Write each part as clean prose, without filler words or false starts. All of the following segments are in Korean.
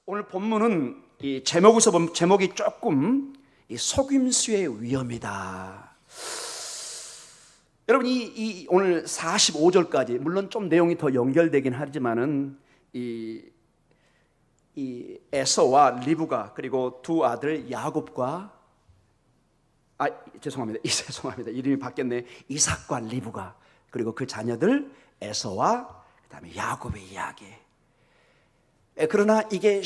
오늘 본문은 이 제목에서 보면 제목이 조금 이 속임수의 위험이다. 여러분 이 오늘 45절까지 물론 좀 내용이 더 연결되긴 하지만은 이 에서와 리브가 그리고 두 아들 야곱과 죄송합니다. 이름이 바뀌었네. 이삭과 리브가 그리고 그 자녀들 에서와 그다음에 야곱의 이야기. 그러나 이게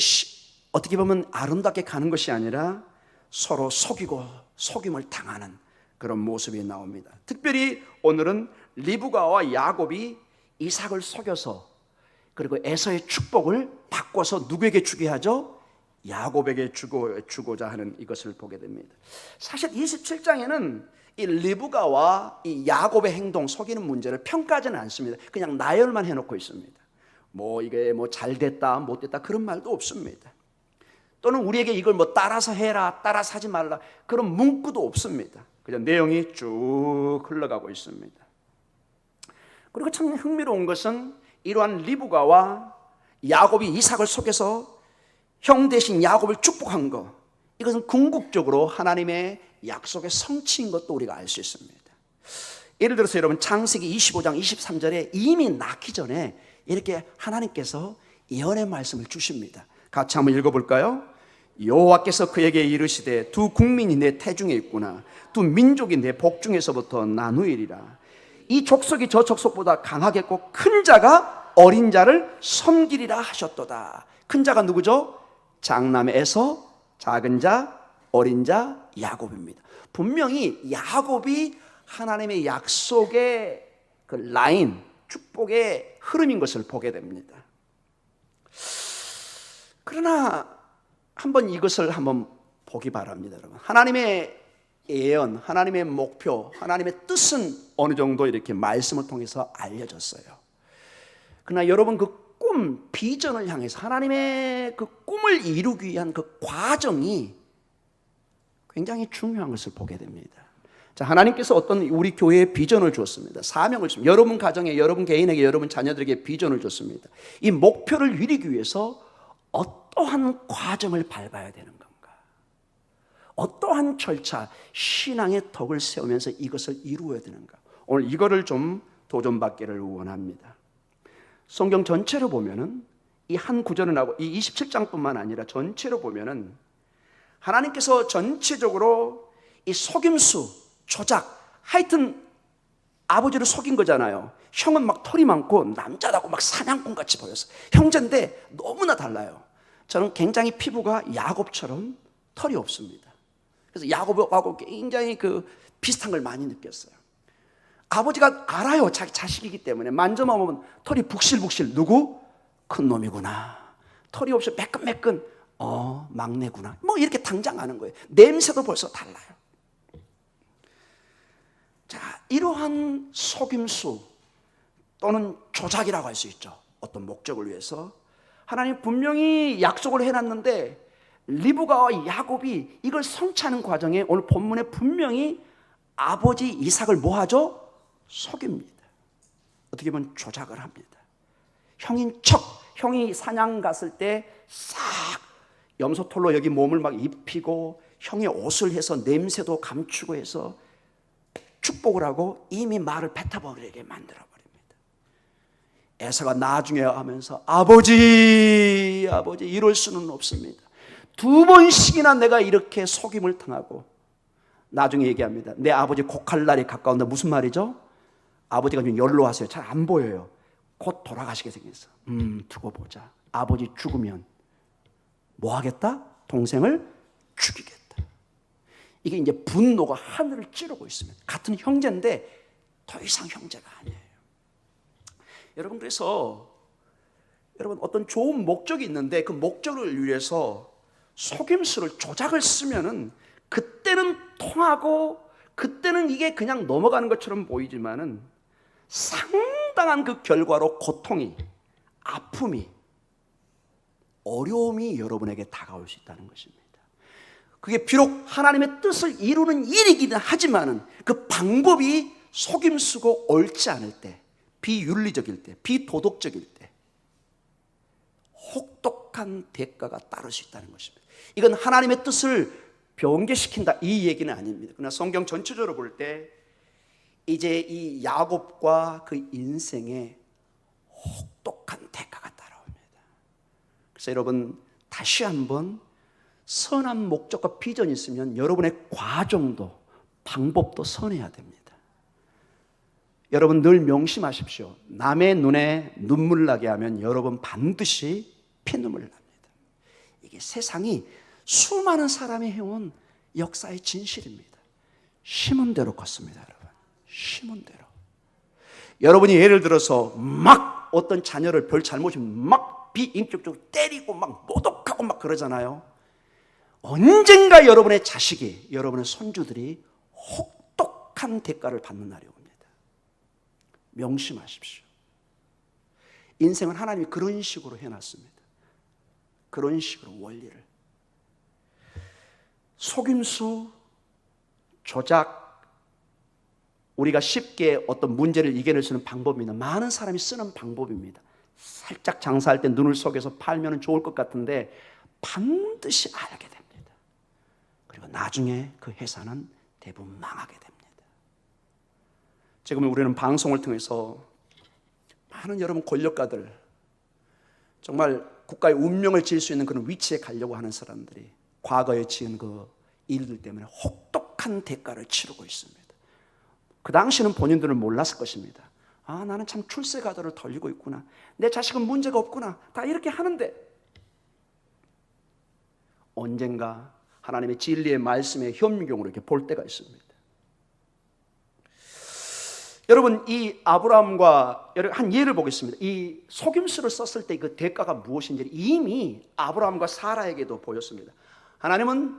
어떻게 보면 아름답게 가는 것이 아니라 서로 속이고 속임을 당하는 그런 모습이 나옵니다. 특별히 오늘은 리브가와 야곱이 이삭을 속여서 그리고 에서의 축복을 바꿔서 누구에게 주게 하죠? 야곱에게 주고자 하는 이것을 보게 됩니다. 사실 27장에는 이 리브가와 이 야곱의 행동, 속이는 문제를 평가하지는 않습니다. 그냥 나열만 해놓고 있습니다. 이게 잘 됐다, 못 됐다 그런 말도 없습니다. 또는 우리에게 이걸 따라서 해라, 따라서 하지 말라 그런 문구도 없습니다. 그냥 내용이 쭉 흘러가고 있습니다. 그리고 참 흥미로운 것은 이러한 리브가와 야곱이 이삭을 속여서 형 대신 야곱을 축복한 것, 이것은 궁극적으로 하나님의 약속의 성취인 것도 우리가 알 수 있습니다. 예를 들어서 여러분 창세기 25장 23절에 이미 낳기 전에 이렇게 하나님께서 예언의 말씀을 주십니다. 같이 한번 읽어볼까요? 여호와께서 그에게 이르시되 두 국민이 내 태중에 있구나. 두 민족이 내 복중에서부터 나누이리라. 이 족속이 저 족속보다 강하겠고 큰 자가 어린 자를 섬기리라 하셨도다. 큰 자가 누구죠? 장남 에서, 작은 자, 어린 자 야곱입니다. 분명히 야곱이 하나님의 약속의 그 라인, 축복의 흐름인 것을 보게 됩니다. 그러나 한번 이것을 한번 보기 바랍니다, 여러분. 하나님의 예언, 하나님의 목표, 하나님의 뜻은 어느 정도 이렇게 말씀을 통해서 알려졌어요. 그러나 여러분 그 꿈, 비전을 향해서 하나님의 그 꿈을 이루기 위한 그 과정이 굉장히 중요한 것을 보게 됩니다. 자, 하나님께서 어떤 우리 교회에 비전을 주었습니다. 사명을 줬습니다. 여러분 가정에, 여러분 개인에게, 여러분 자녀들에게 비전을 줬습니다. 이 목표를 이루기 위해서 어떠한 과정을 밟아야 되는 건가? 어떠한 절차, 신앙의 덕을 세우면서 이것을 이루어야 되는가? 오늘 이거를 좀 도전받기를 원합니다. 성경 전체로 보면은 이 한 구절을 하고 이 27장뿐만 아니라 전체로 보면은 하나님께서 전체적으로 이 속임수, 조작, 하여튼 아버지를 속인 거잖아요. 형은 막 털이 많고 남자라고 막 사냥꾼같이 보였어요. 형제인데 너무나 달라요. 저는 굉장히 피부가 야곱처럼 털이 없습니다. 그래서 야곱하고 굉장히 비슷한 걸 많이 느꼈어요. 아버지가 알아요. 자기 자식이기 때문에 만져보면 털이 북실북실. 누구? 큰 놈이구나. 털이 없이 매끈매끈. 막내구나. 이렇게 당장 아는 거예요. 냄새도 벌써 달라요. 자, 이러한 속임수 또는 조작이라고 할 수 있죠. 어떤 목적을 위해서 하나님 분명히 약속을 해놨는데 리브가와 야곱이 이걸 성취하는 과정에 오늘 본문에 분명히 아버지 이삭을 뭐하죠? 속입니다. 어떻게 보면 조작을 합니다. 형인 척, 형이 사냥 갔을 때 싹 염소털로 여기 몸을 막 입히고 형의 옷을 해서 냄새도 감추고 해서 축복을 하고 이미 말을 뱉어버리게 만들어버립니다. 에서가 나중에 하면서 아버지 이럴 수는 없습니다. 2번씩이나 내가 이렇게 속임을 당하고 나중에 얘기합니다. 내 아버지 곡할 날이 가까운데 무슨 말이죠? 아버지가 좀 연로하세요. 잘 안 보여요. 곧 돌아가시게 생겼어. 두고 보자. 아버지 죽으면 뭐 하겠다? 동생을 죽이겠다. 이게 이제 분노가 하늘을 찌르고 있습니다. 같은 형제인데 더 이상 형제가 아니에요. 여러분 그래서 여러분 어떤 좋은 목적이 있는데 그 목적을 위해서 속임수를 조작을 쓰면은 그때는 통하고 그때는 이게 그냥 넘어가는 것처럼 보이지만은 상당한 그 결과로 고통이, 아픔이, 어려움이 여러분에게 다가올 수 있다는 것입니다. 그게 비록 하나님의 뜻을 이루는 일이기는 하지만은 그 방법이 속임수고 옳지 않을 때, 비윤리적일 때, 비도덕적일 때, 혹독한 혹독한 대가가 따를 수 있다는 것입니다. 이건 하나님의 뜻을 변개시킨다 이 얘기는 아닙니다. 그러나 성경 전체적으로 볼 때 이제 이 야곱과 그 인생에 혹독한 대가가 따라옵니다. 그래서 여러분 다시 한번 선한 목적과 비전이 있으면 여러분의 과정도 방법도 선해야 됩니다. 여러분 늘 명심하십시오. 남의 눈에 눈물 나게 하면 여러분 반드시 피눈물 납니다. 이게 세상이 수많은 사람이 해온 역사의 진실입니다. 심은 대로 컸습니다, 여러분. 심은 대로. 여러분이 예를 들어서 막 어떤 자녀를 별 잘못이면 막 비인격적으로 때리고 막 모독하고 막 그러잖아요. 언젠가 여러분의 자식이, 여러분의 손주들이 혹독한 대가를 받는 날이 옵니다. 명심하십시오. 인생은 하나님이 그런 식으로 해놨습니다. 그런 식으로 원리를. 속임수, 조작, 우리가 쉽게 어떤 문제를 이겨낼 수 있는 방법입니다. 많은 사람이 쓰는 방법입니다. 살짝 장사할 때 눈을 속여서 팔면 좋을 것 같은데 반드시 알게 됩니다. 그리고 나중에 그 회사는 대부분 망하게 됩니다. 지금 우리는 방송을 통해서 많은 여러분 권력가들, 정말 국가의 운명을 지을 수 있는 그런 위치에 가려고 하는 사람들이 과거에 지은 그 일들 때문에 혹독한 대가를 치르고 있습니다. 그 당시는 본인들은 몰랐을 것입니다. 아, 나는 참 출세가도를 돌리고 있구나. 내 자식은 문제가 없구나. 다 이렇게 하는데 언젠가 하나님의 진리의 말씀의 현미경으로 이렇게 볼 때가 있습니다. 여러분 이 아브라함과 한 예를 보겠습니다. 이 속임수를 썼을 때 그 대가가 무엇인지 이미 아브라함과 사라에게도 보였습니다. 하나님은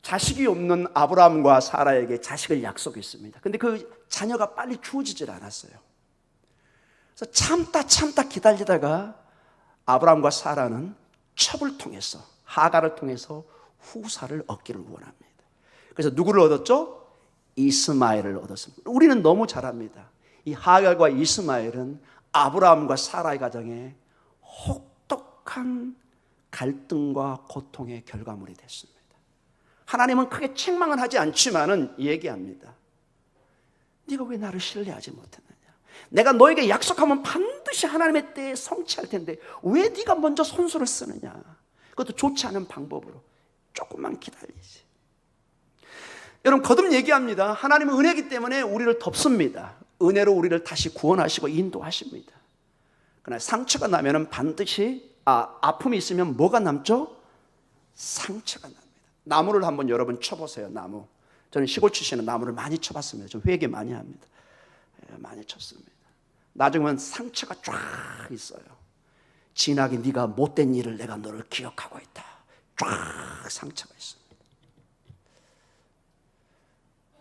자식이 없는 아브라함과 사라에게 자식을 약속했습니다. 근데 그 자녀가 빨리 주어지질 않았어요. 그래서 참다 기다리다가 아브라함과 사라는 첩을 통해서, 하갈을 통해서 후사를 얻기를 원합니다. 그래서 누구를 얻었죠? 이스마엘을 얻었습니다. 우리는 너무 잘 압니다. 이 하갈과 이스마엘은 아브라함과 사라의 가정에 혹독한 갈등과 고통의 결과물이 됐습니다. 하나님은 크게 책망은 하지 않지만은 얘기합니다. 네가 왜 나를 신뢰하지 못했느냐? 내가 너에게 약속하면 반드시 하나님의 때에 성취할 텐데 왜 네가 먼저 손수를 쓰느냐? 그것도 좋지 않은 방법으로 조금만 기다리지. 여러분 거듭 얘기합니다. 하나님은 은혜이기 때문에 우리를 덮습니다. 은혜로 우리를 다시 구원하시고 인도하십니다. 그러나 상처가 나면은 반드시 아픔이 있으면 뭐가 남죠? 상처가 납니다. 나무를 한번 여러분 쳐보세요. 나무. 저는 시골 출신은 나무를 많이 쳐봤습니다. 좀 회개 많이 합니다. 많이 쳤습니다. 나중에는 상처가 쫙 있어요. 진하게 네가 못된 일을 내가 너를 기억하고 있다. 쫙 상처가 있습니다.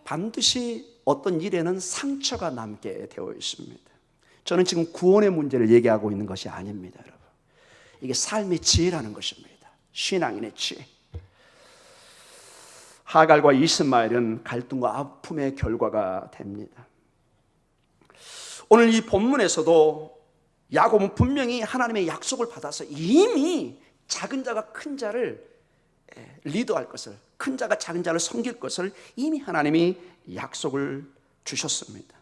반드시 어떤 일에는 상처가 남게 되어 있습니다. 저는 지금 구원의 문제를 얘기하고 있는 것이 아닙니다, 여러분. 이게 삶의 지혜라는 것입니다. 신앙인의 지혜. 하갈과 이스마엘은 갈등과 아픔의 결과가 됩니다. 오늘 이 본문에서도 야곱은 분명히 하나님의 약속을 받아서 이미 작은 자가 큰 자를 리더할 것을, 큰 자가 작은 자를 섬길 것을 이미 하나님이 약속을 주셨습니다.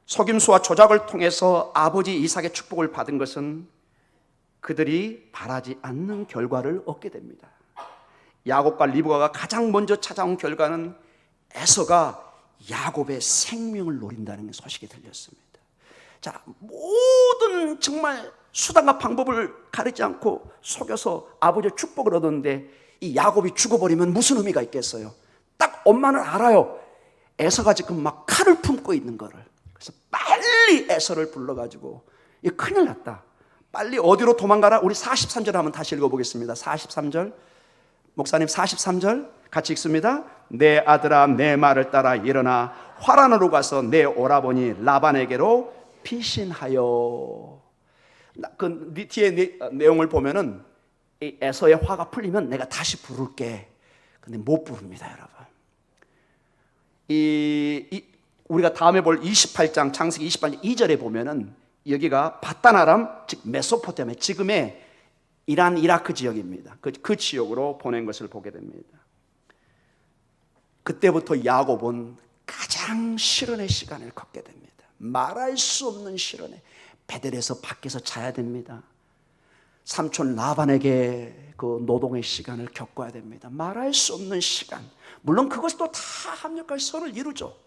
속임수와 조작을 통해서 아버지 이삭의 축복을 받은 것은 그들이 바라지 않는 결과를 얻게 됩니다. 야곱과 리브가가 가장 먼저 찾아온 결과는 에서가 야곱의 생명을 노린다는 소식이 들렸습니다. 자, 모든 정말 수단과 방법을 가리지 않고 속여서 아버지의 축복을 얻었는데 이 야곱이 죽어버리면 무슨 의미가 있겠어요? 딱 엄마는 알아요. 에서가 지금 막 칼을 품고 있는 거를. 그래서 빨리 에서를 불러가지고 이거 큰일 났다. 빨리 어디로 도망가라? 우리 43절 한번 다시 읽어보겠습니다. 43절. 목사님 43절 같이 읽습니다. 내 아들아 내 말을 따라 일어나 화란으로 가서 내 오라버니 라반에게로 피신하여. 그 뒤에 내용을 보면은 이 에서의 화가 풀리면 내가 다시 부를게. 근데 못 부릅니다, 여러분. 우리가 다음에 볼 28장 창세기 28장 2절에 보면은 여기가 바단 아람 즉 메소포타미아 지금의 이란 이라크 지역입니다. 그 지역으로 보낸 것을 보게 됩니다. 그때부터 야곱은 가장 시련의 시간을 겪게 됩니다. 말할 수 없는 시련에 베델에서 밖에서 자야 됩니다. 삼촌 라반에게 그 노동의 시간을 겪어야 됩니다. 말할 수 없는 시간. 물론 그것도 다 합력할 선을 이루죠.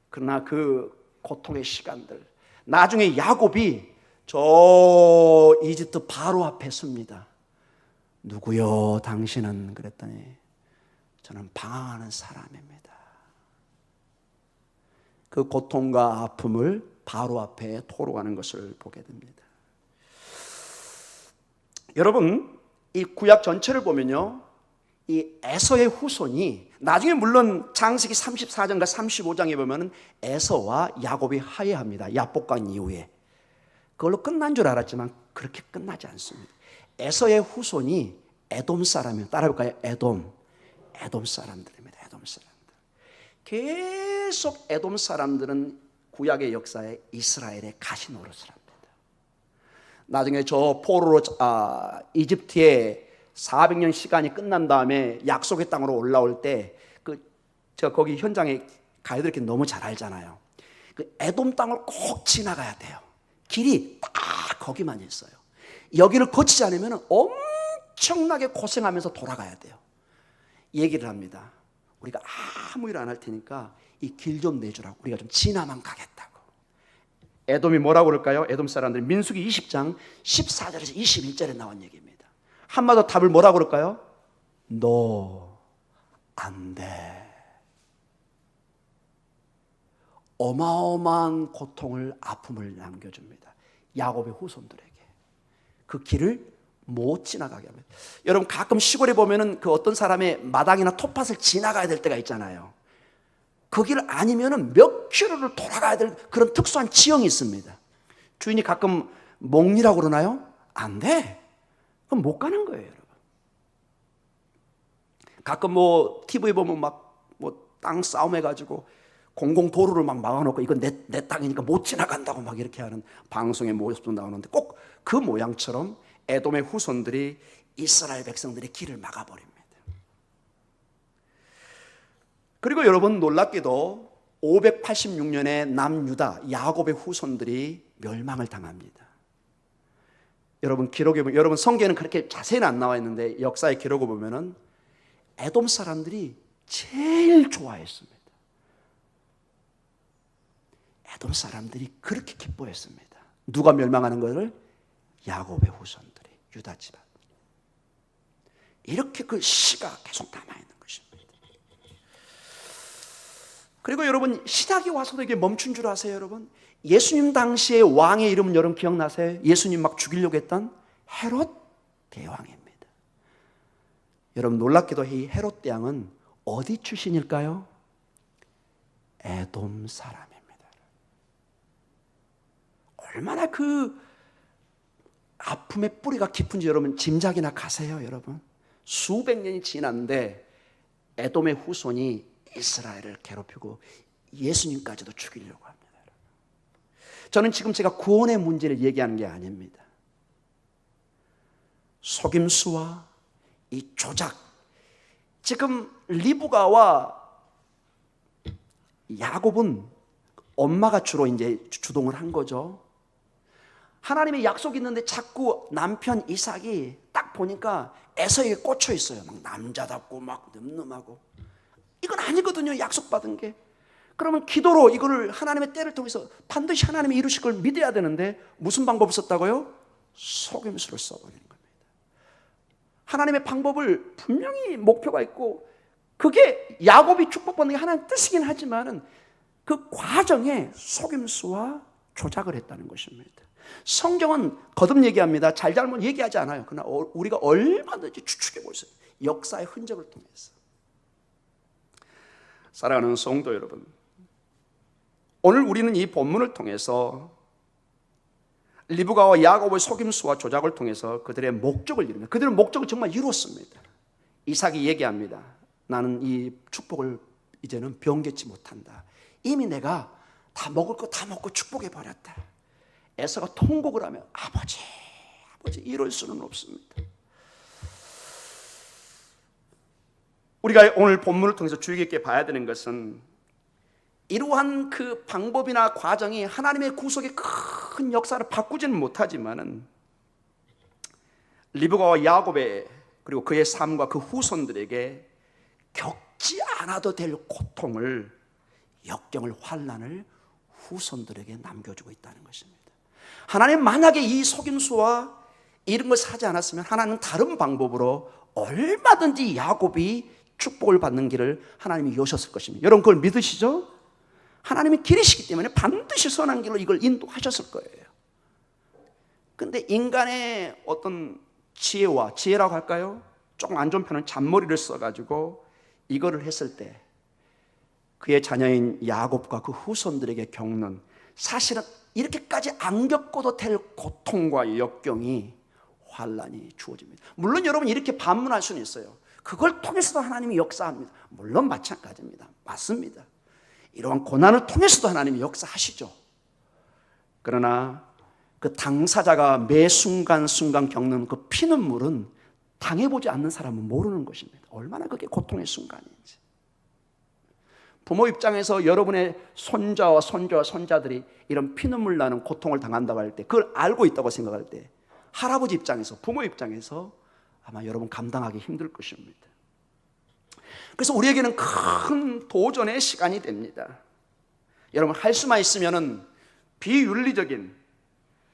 그러나 그 고통의 시간들, 나중에 야곱이 저 이집트 바로 앞에 섭니다. 누구요 당신은? 그랬더니 저는 방황하는 사람입니다. 그 고통과 아픔을 바로 앞에 토로하는 것을 보게 됩니다. 여러분, 이 구약 전체를 보면요, 이 에서의 후손이 나중에 물론 창세기 34장과 35장에 보면은 에서와 야곱이 화해합니다. 야복강 이후에. 그걸로 끝난 줄 알았지만 그렇게 끝나지 않습니다. 에서의 후손이 에돔 사람이에요. 따라해볼까요? 에돔 사람들입니다. 에돔 사람들. 계속 에돔 사람들은 구약의 역사에 이스라엘의 가시 노릇을 합니다. 나중에 저 포로로 이집트에 400년 시간이 끝난 다음에 약속의 땅으로 올라올 때 저 거기 현장에 가이드를 이렇게 너무 잘 알잖아요. 그 에돔 땅을 꼭 지나가야 돼요. 길이 딱 거기만 있어요. 여기를 거치지 않으면 엄청나게 고생하면서 돌아가야 돼요. 얘기를 합니다. 우리가 아무 일 안 할 테니까 이 길 좀 내주라고. 우리가 좀 지나만 가겠다고. 에돔이 뭐라고 그럴까요? 에돔 사람들이 민수기 20장 14절에서 21절에 나온 얘기입니다. 한마디로 답을 뭐라고 그럴까요? 너 안 돼. 어마어마한 고통을, 아픔을 남겨줍니다. 야곱의 후손들에게. 그 길을 못 지나가게 합니다. 여러분, 가끔 시골에 보면은 그 어떤 사람의 마당이나 텃밭을 지나가야 될 때가 있잖아요. 그 길 아니면은 몇 킬로를 돌아가야 될 그런 특수한 지형이 있습니다. 주인이 가끔 목리라고 그러나요? 안 돼. 그럼 못 가는 거예요, 여러분. 가끔 뭐 TV에 보면 막 뭐 땅 싸움해가지고 공공 도로를 막 막아놓고 이건 내 땅이니까 못 지나간다고 막 이렇게 하는 방송의 모습도 나오는데 꼭 그 모양처럼 에돔의 후손들이 이스라엘 백성들의 길을 막아버립니다. 그리고 여러분, 놀랍게도 586년에 남유다 야곱의 후손들이 멸망을 당합니다. 여러분, 기록에 보면, 여러분 성경에는 그렇게 자세히는 안 나와 있는데 역사의 기록을 보면은 에돔 사람들이 제일 좋아했습니다. 에돔 사람들이 그렇게 기뻐했습니다. 누가 멸망하는 것을? 야곱의 후손들이, 유다 집안. 이렇게 그 시가 계속 남아있는 것입니다. 그리고 여러분, 시작이 와서도 이게 멈춘 줄 아세요, 여러분? 예수님 당시의 왕의 이름은 여러분 기억나세요? 예수님 막 죽이려고 했던 헤롯 대왕입니다. 여러분, 놀랍게도 이 헤롯 대왕은 어디 출신일까요? 에돔 사람입니다. 얼마나 그 아픔의 뿌리가 깊은지 여러분 짐작이나 가세요, 여러분. 수백 년이 지났는데 에돔의 후손이 이스라엘을 괴롭히고 예수님까지도 죽이려고 합니다. 저는 지금 제가 구원의 문제를 얘기하는 게 아닙니다. 속임수와 이 조작, 지금 리브가와 야곱은 엄마가 주로 이제 주동을 한 거죠. 하나님의 약속이 있는데 자꾸 남편 이삭이 딱 보니까 에서에게 꽂혀 있어요. 막 남자답고 막 늠름하고. 이건 아니거든요, 약속받은 게. 그러면 기도로 이거를 하나님의 때를 통해서 반드시 하나님이 이루실 걸 믿어야 되는데 무슨 방법을 썼다고요? 속임수를 써버리는 겁니다. 하나님의 방법을 분명히 목표가 있고 그게 야곱이 축복받는 게 하나님의 뜻이긴 하지만은 그 과정에 속임수와 조작을 했다는 것입니다. 성경은 거듭 얘기합니다. 잘잘못 얘기하지 않아요. 그러나 우리가 얼마든지 추측해 볼 수 있어요. 역사의 흔적을 통해서. 사랑하는 성도 여러분, 오늘 우리는 이 본문을 통해서 리브가와 야곱의 속임수와 조작을 통해서 그들의 목적을 이룹니다. 그들의 목적을 정말 이루었습니다. 이삭이 얘기합니다. 나는 이 축복을 이제는 변개치 못한다. 이미 내가 다 먹을 거 다 먹고 축복해 버렸다. 에서가 통곡을 하며 아버지 뭐지? 이럴 수는 없습니다. 우리가 오늘 본문을 통해서 주의 깊게 봐야 되는 것은 이러한 그 방법이나 과정이 하나님의 구속의 큰 역사를 바꾸지는 못하지만은 리브가와 야곱의 그리고 그의 삶과 그 후손들에게 겪지 않아도 될 고통을, 역경을, 환난을 후손들에게 남겨주고 있다는 것입니다. 하나님 만약에 이 속임수와 이런 것을 하지 않았으면 하나님은 다른 방법으로 얼마든지 야곱이 축복을 받는 길을 하나님이 여셨을 것입니다. 여러분 그걸 믿으시죠? 하나님이 길이시기 때문에 반드시 선한 길로 이걸 인도하셨을 거예요. 근데 인간의 어떤 지혜라고 할까요? 조금 안 좋은 편은 잔머리를 써가지고 이거를 했을 때 그의 자녀인 야곱과 그 후손들에게 겪는, 사실은 이렇게까지 안 겪어도 될 고통과 역경이, 환난이 주어집니다. 물론 여러분 이렇게 반문할 수는 있어요. 그걸 통해서도 하나님이 역사합니다. 물론 마찬가지입니다. 맞습니다. 이러한 고난을 통해서도 하나님이 역사하시죠. 그러나 그 당사자가 매 순간순간 겪는 그 피눈물은 당해보지 않는 사람은 모르는 것입니다. 얼마나 그게 고통의 순간인지. 부모 입장에서 여러분의 손자와 손자들이 이런 피눈물 나는 고통을 당한다고 할 때, 그걸 알고 있다고 생각할 때 할아버지 입장에서, 부모 입장에서 아마 여러분 감당하기 힘들 것입니다. 그래서 우리에게는 큰 도전의 시간이 됩니다. 여러분 할 수만 있으면은 비윤리적인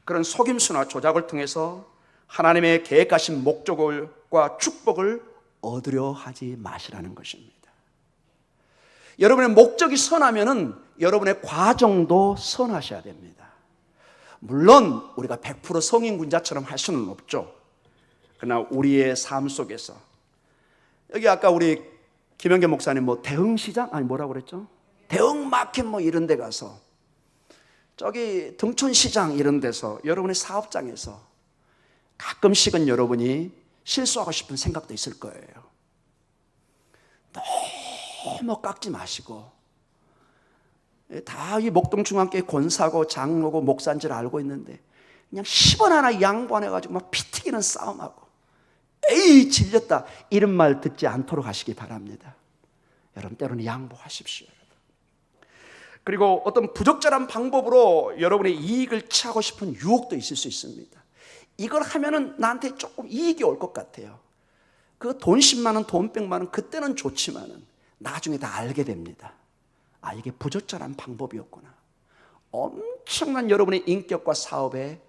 그런 속임수나 조작을 통해서 하나님의 계획하신 목적과 축복을 얻으려 하지 마시라는 것입니다. 여러분의 목적이 선하면은 여러분의 과정도 선하셔야 됩니다. 물론 우리가 100% 성인군자처럼 할 수는 없죠. 그러나 우리의 삶 속에서, 여기 아까 우리 김영겸 목사님 뭐 대흥시장? 아니 뭐라고 그랬죠? 대흥마켓 뭐 이런 데 가서, 저기 등촌시장 이런 데서, 여러분의 사업장에서 가끔씩은 여러분이 실수하고 싶은 생각도 있을 거예요. 너무 깎지 마시고, 다 이 목동중앙교회 권사고 장로고 목사인 줄 알고 있는데 그냥 10원 하나 양보 안 해가지고 막 피 튀기는 싸움하고, 에이 질렸다 이런 말 듣지 않도록 하시기 바랍니다. 여러분 때로는 양보하십시오. 그리고 어떤 부적절한 방법으로 여러분의 이익을 취하고 싶은 유혹도 있을 수 있습니다. 이걸 하면은 나한테 조금 이익이 올 것 같아요. 그 돈 10만 원, 돈 100만 원 그때는 좋지만은 나중에 다 알게 됩니다. 아, 이게 부적절한 방법이었구나. 엄청난 여러분의 인격과 사업에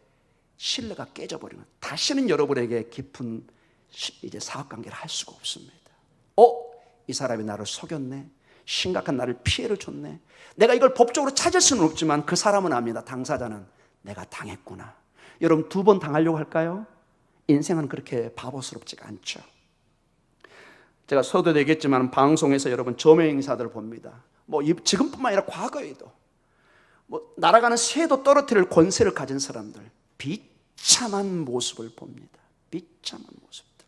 신뢰가 깨져버리면 다시는 여러분에게 깊은 이제 사업관계를 할 수가 없습니다. 이 사람이 나를 속였네. 심각한 나를 피해를 줬네. 내가 이걸 법적으로 찾을 수는 없지만 그 사람은 압니다. 당사자는 내가 당했구나. 여러분 2번 당하려고 할까요? 인생은 그렇게 바보스럽지가 않죠. 제가 서두에도 얘기했지만 방송에서 여러분 저명 인사들을 봅니다. 뭐 지금뿐만 아니라 과거에도 뭐 날아가는 새도 떨어뜨릴 권세를 가진 사람들, 비참한 모습을 봅니다. 비참한 모습들.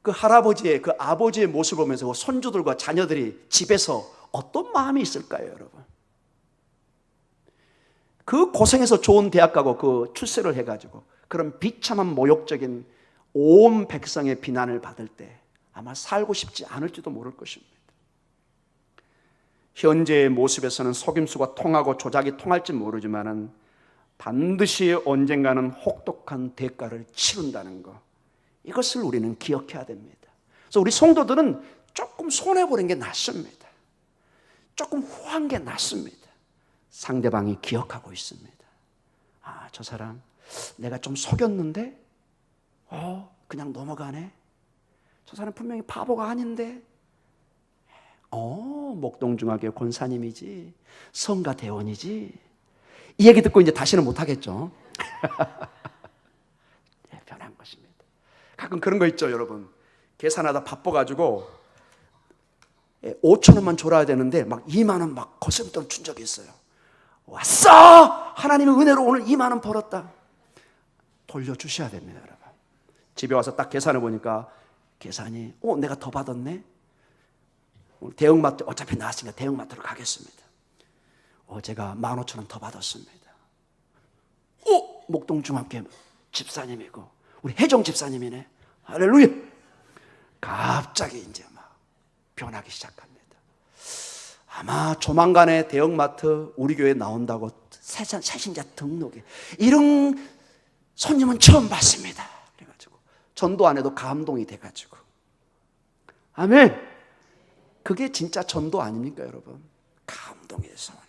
그 할아버지의, 그 아버지의 모습을 보면서 손주들과 자녀들이 집에서 어떤 마음이 있을까요, 여러분? 그 고생해서 좋은 대학 가고 그 출세를 해가지고 그런 비참한 모욕적인 온 백성의 비난을 받을 때 아마 살고 싶지 않을지도 모를 것입니다. 현재의 모습에서는 속임수가 통하고 조작이 통할지 모르지만은 반드시 언젠가는 혹독한 대가를 치른다는 것, 이것을 우리는 기억해야 됩니다. 그래서 우리 성도들은 조금 손해보는 게 낫습니다. 조금 후한 게 낫습니다. 상대방이 기억하고 있습니다. 아, 저 사람 내가 좀 속였는데 그냥 넘어가네. 저 사람 분명히 바보가 아닌데 목동중학교 권사님이지, 성가 대원이지. 이 얘기 듣고 이제 다시는 못하겠죠. 변한 것입니다. 가끔 그런 거 있죠, 여러분. 계산하다 바빠가지고 5천 원만 줘야 되는데 막 2만 원 막 거센돈 준 적이 있어요. 왔어! 하나님의 은혜로 오늘 2만 원 벌었다. 돌려주셔야 됩니다, 여러분. 집에 와서 딱 계산해 보니까 계산이 내가 더 받았네. 오늘 대형마트 어차피 나왔으니까 대형마트로 가겠습니다. 제가 15,000원 더 받았습니다. 목동중학교 집사님이고 우리 혜정 집사님이네. 할렐루야. 갑자기 이제 막 변하기 시작합니다. 아마 조만간에 대형마트 우리 교회에 나온다고 새신자 등록에 이런 손님은 처음 봤습니다. 그래가지고 전도 안 해도 감동이 돼가지고. 아멘. 그게 진짜 전도 아닙니까 여러분? 감동이 돼서 오는.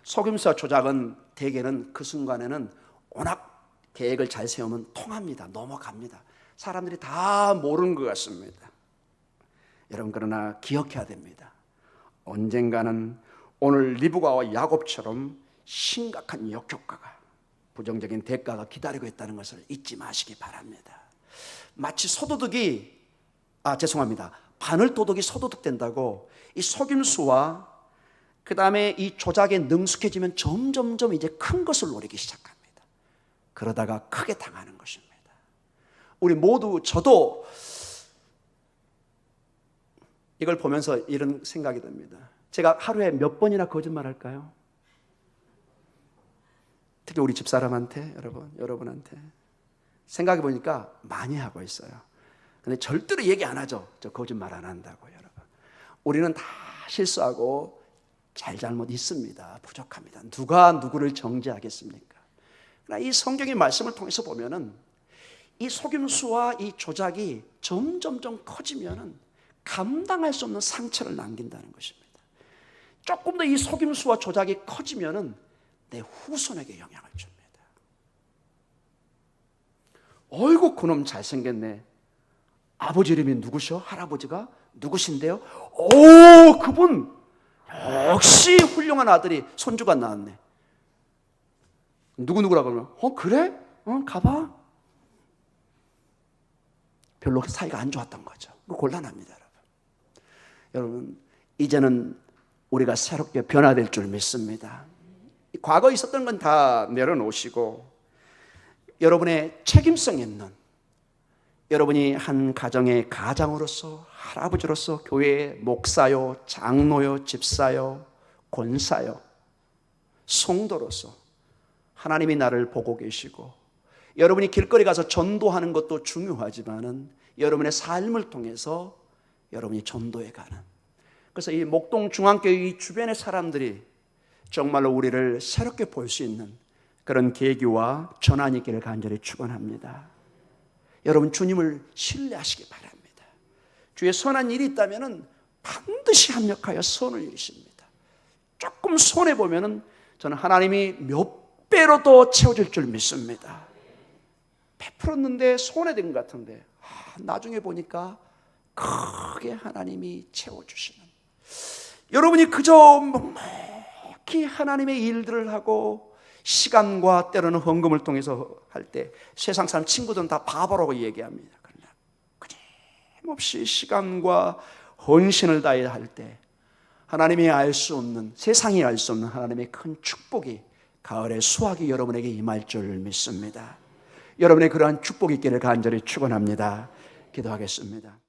속임수와 조작은 대개는 그 순간에는 워낙 계획을 잘 세우면 통합니다. 넘어갑니다. 사람들이 다 모르는 것 같습니다. 여러분 그러나 기억해야 됩니다. 언젠가는 오늘 리브가와 야곱처럼 심각한 역효과가, 부정적인 대가가 기다리고 있다는 것을 잊지 마시기 바랍니다. 마치 소도둑이 바늘도둑이 소도둑 된다고 이 속임수와 그 다음에 이 조작에 능숙해지면 점점점 이제 큰 것을 노리기 시작합니다. 그러다가 크게 당하는 것입니다. 우리 모두, 저도 이걸 보면서 이런 생각이 듭니다. 제가 하루에 몇 번이나 거짓말할까요? 특히 우리 집사람한테, 여러분한테 생각해 보니까 많이 하고 있어요. 근데 절대로 얘기 안 하죠. 저 거짓말 안 한다고. 여러분, 우리는 다 실수하고 잘못 있습니다. 부족합니다. 누가 누구를 정죄하겠습니까? 그러나 이 성경의 말씀을 통해서 보면은 이 속임수와 이 조작이 점점점 커지면은 감당할 수 없는 상처를 남긴다는 것입니다. 조금 더 이 속임수와 조작이 커지면은 내 후손에게 영향을 줍니다. 어이구 그놈 잘생겼네. 아버지 이름이 누구셔? 할아버지가 누구신데요? 오, 그분 역시 훌륭한 아들이, 손주가 나왔네. 누구누구라 그러면 그래? 가봐. 별로 사이가 안 좋았던 거죠. 곤란합니다. 여러분 이제는 우리가 새롭게 변화될 줄 믿습니다. 과거에 있었던 건 다 내려놓으시고 여러분의 책임성 있는, 여러분이 한 가정의 가장으로서, 할아버지로서, 교회의 목사요, 장로요, 집사요, 권사요, 성도로서 하나님이 나를 보고 계시고, 여러분이 길거리 가서 전도하는 것도 중요하지만은 여러분의 삶을 통해서 여러분이 전도해 가는, 그래서 이 목동 중앙교회 이 주변의 사람들이 정말로 우리를 새롭게 볼 수 있는 그런 계기와 전환이 있기를 간절히 축원합니다. 여러분 주님을 신뢰하시기 바랍니다. 주의 선한 일이 있다면 반드시 합력하여 선을 이루십니다. 조금 손해보면 저는 하나님이 몇 배로 더 채워줄 줄 믿습니다. 베풀었는데 손해된 것 같은데 나중에 보니까 크게 하나님이 채워주시는, 여러분이 그저 묵묵히 하나님의 일들을 하고 시간과 때로는 헌금을 통해서 할 때 세상 사람 친구들은 다 바보라고 얘기합니다. 그러나 끊임없이 시간과 헌신을 다해야 할 때 하나님이 알 수 없는, 세상이 알 수 없는 하나님의 큰 축복이, 가을의 수확이 여러분에게 임할 줄 믿습니다. 여러분의 그러한 축복이 있기를 간절히 축원합니다. 기도하겠습니다.